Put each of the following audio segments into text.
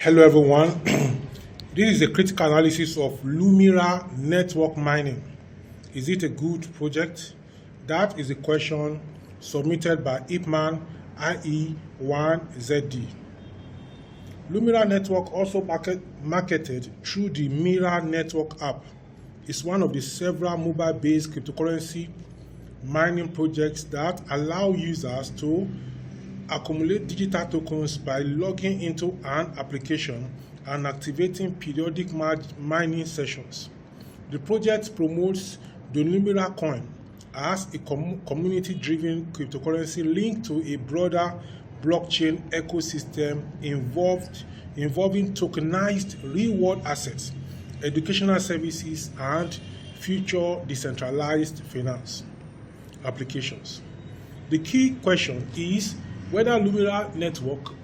Hello everyone, this is a critical analysis of Lumira Network mining. Is it a good project? That is a question submitted by Ipman IE1ZD. Lumira Network, also marketed through the Lumira Network app, is one of the several mobile-based cryptocurrency mining projects that allow users to accumulate digital tokens by logging into an application and activating periodic mining sessions. The project promotes the Lumira coin as a community-driven cryptocurrency linked to a broader blockchain ecosystem involving tokenized reward assets, educational services, and future decentralized finance applications. The key question is whether Lumira Network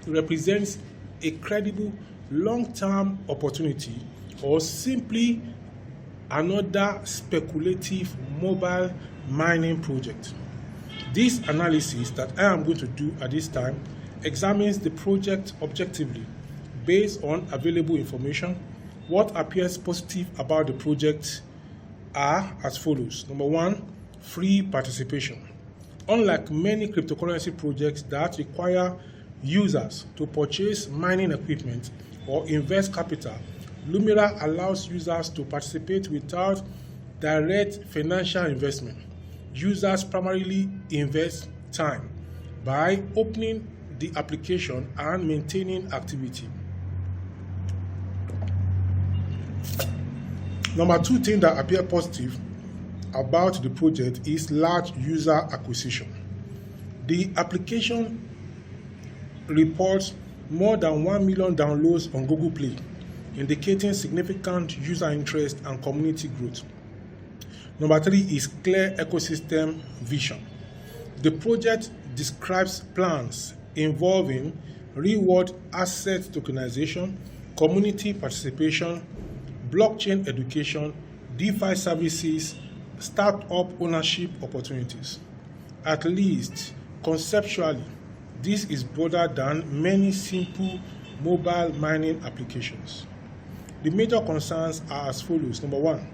represents a credible long-term opportunity or simply another speculative mobile mining project. This analysis that I am going to do at this time examines the project objectively based on available information. What appears positive about the project are as follows. Number one, free participation. Unlike many cryptocurrency projects that require users to purchase mining equipment or invest capital, Lumira allows users to participate without direct financial investment. Users primarily invest time by opening the application and maintaining activity. Number two thing that appear positive about the project is large user acquisition. The application reports more than 1 million downloads on Google Play, indicating significant user interest and community growth. Number three is clear ecosystem vision. The project describes plans involving reward asset tokenization, community participation, blockchain education, DeFi services, startup ownership opportunities. At least conceptually, this is broader than many simple mobile mining applications. The major concerns are as follows. Number one,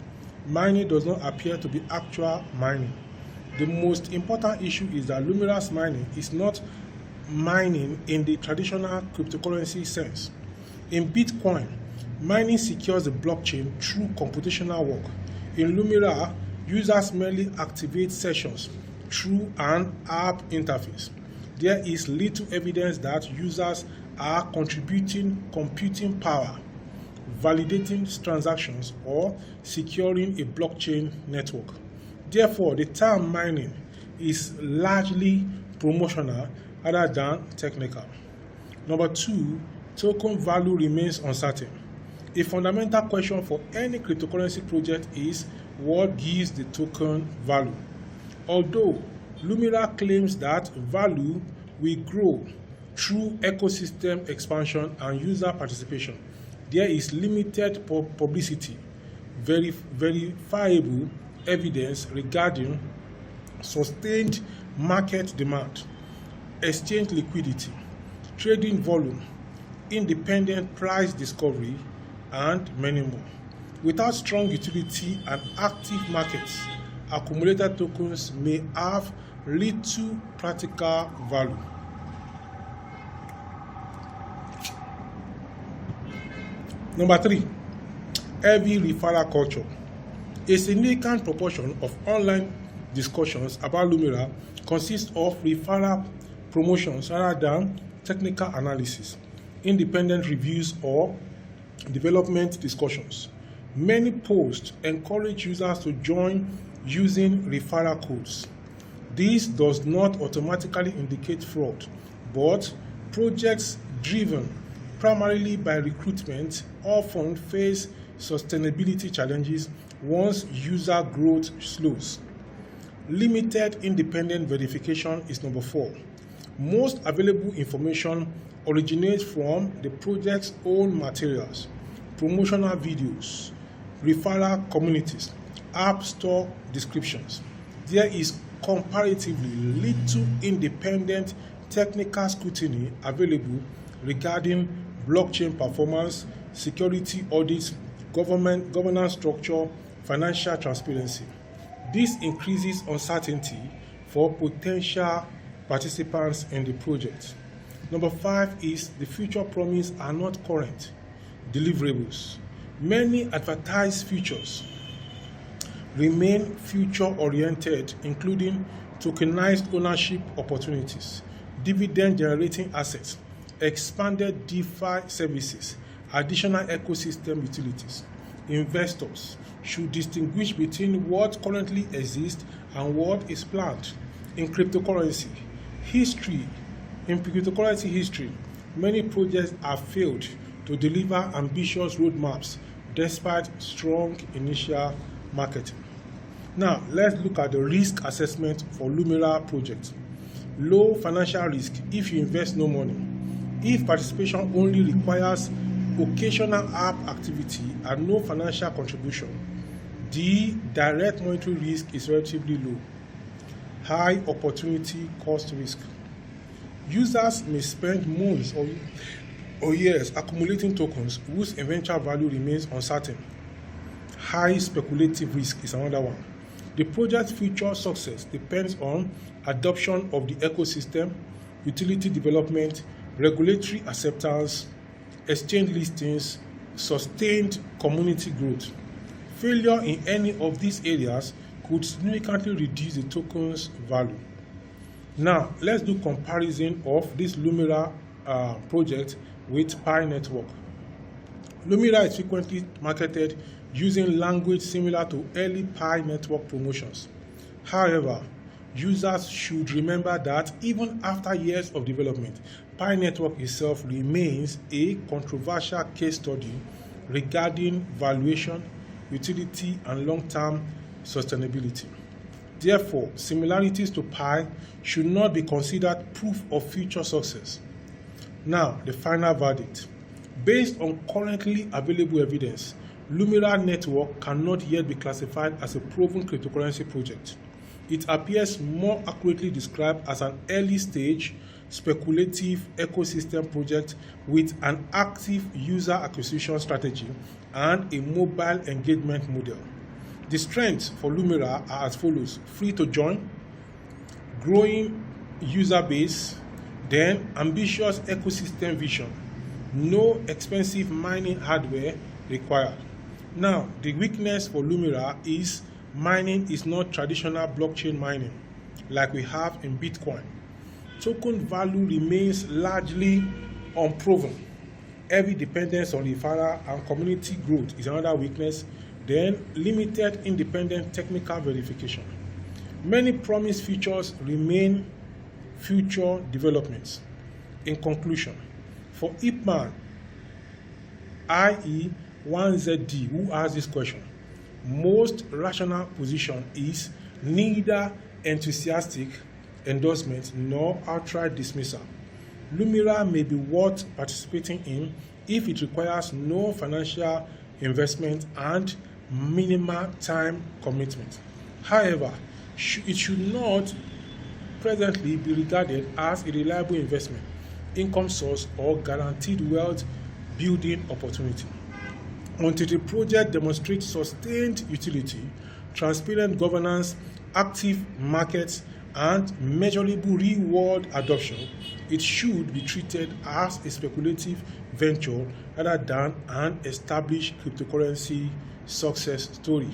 mining does not appear to be actual mining. The most important issue is that Lumira's mining is not mining in the traditional cryptocurrency sense. In Bitcoin, mining secures the blockchain through computational work. In Lumira, users merely activate sessions through an app interface. There is little evidence that users are contributing computing power, validating transactions, or securing a blockchain network. Therefore, the term mining is largely promotional rather than technical. Number two, token value remains uncertain. A fundamental question for any cryptocurrency project is what gives the token value. Although Lumira claims that value will grow through ecosystem expansion and user participation, there is limited publicity, verifiable evidence regarding sustained market demand, exchange liquidity, trading volume, independent price discovery, and many more. Without strong utility and active markets, accumulated tokens may have little practical value. Number three, heavy referral culture. A significant proportion of online discussions about Lumira consists of referral promotions rather than technical analysis, independent reviews, or development discussions. Many posts encourage users to join using referral codes. This does not automatically indicate fraud, but projects driven primarily by recruitment often face sustainability challenges once user growth slows. Limited independent verification is number four. Most available information originates from the project's own materials, promotional videos, referral communities, app store descriptions. There is comparatively little independent technical scrutiny available regarding blockchain performance, security audits, governance structure, financial transparency. This increases uncertainty for potential participants in the project. Number 5 is the future promise are not current deliverables. Many advertised features remain future-oriented, including tokenized ownership opportunities, dividend-generating assets, expanded DeFi services, additional ecosystem utilities. Investors should distinguish between what currently exists and what is planned. In cryptocurrency history, many projects have failed to deliver ambitious roadmaps despite strong initial marketing. Now, let's look at the risk assessment for Lumira project. Low financial risk if you invest no money. If participation only requires occasional app activity and no financial contribution, the direct monetary risk is relatively low. High opportunity cost risk. Users may spend months or years accumulating tokens whose eventual value remains uncertain. High speculative risk is another one. The project's future success depends on adoption of the ecosystem, utility development, regulatory acceptance, exchange listings, sustained community growth. Failure in any of these areas could significantly reduce the token's value. Now, let's do comparison of this Lumira project with Pi Network. Lumira is frequently marketed using language similar to early Pi Network promotions. However, users should remember that even after years of development, Pi Network itself remains a controversial case study regarding valuation, utility, and long-term sustainability. Therefore, similarities to Pi should not be considered proof of future success. Now, the final verdict. Based on currently available evidence, Lumira Network cannot yet be classified as a proven cryptocurrency project. It appears more accurately described as an early-stage, speculative ecosystem project with an active user acquisition strategy and a mobile engagement model. The strengths for Lumira are as follows: free to join, growing user base, then ambitious ecosystem vision, no expensive mining hardware required. Now, the weakness for Lumira is mining is not traditional blockchain mining like we have in Bitcoin. Token value remains largely unproven. Heavy dependence on referral and community growth is another weakness. Then, limited independent technical verification. Many promised features remain future developments. In conclusion, for Ipman, i.e. 1ZD, who asked this question, most rational position is neither enthusiastic endorsement nor outright dismissal. Lumira may be worth participating in if it requires no financial investment and minimal time commitment. However, it should not presently be regarded as a reliable investment, income source, or guaranteed wealth building opportunity. Until the project demonstrates sustained utility, transparent governance, active markets, and measurable real-world adoption, it should be treated as a speculative venture rather than an established cryptocurrency success story.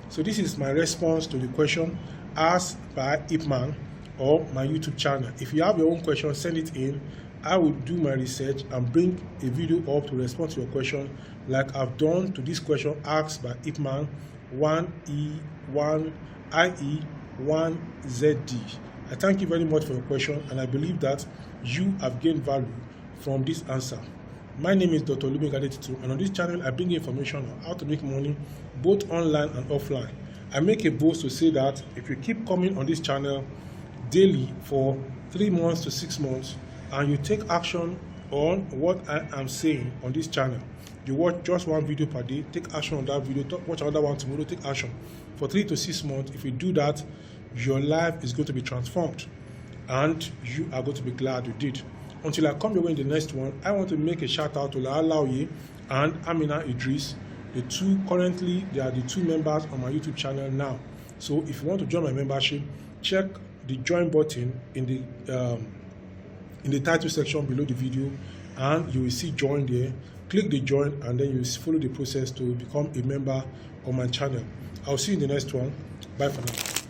So this is my response to the question asked by Ipman or my YouTube channel. If you have your own question, send it in. I will do my research and bring a video up to respond to your question like I've done to this question asked by Ipman 1E1IE1ZD. I thank you very much for your question, and I believe that you have gained value from this answer. My name is Dr. Lumira Network, and on this channel I bring information on how to make money both online and offline. I make a boast to say that if you keep coming on this channel daily for 3 months to 6 months, and you take action on what I am saying on this channel, you watch just one video per day, take action on that video, watch another one tomorrow, take action for 3 to 6 months. If you do that, your life is going to be transformed and you are going to be glad you did. Until I come your way in the next one, I want to make a shout out to Laalaoye and Amina Idris. They are the two members on my YouTube channel now. So if you want to join my membership, check the join button in the title section below the video, and you will see join there. Click the join, and then you will follow the process to become a member on my channel. I'll see you in the next one. Bye for now.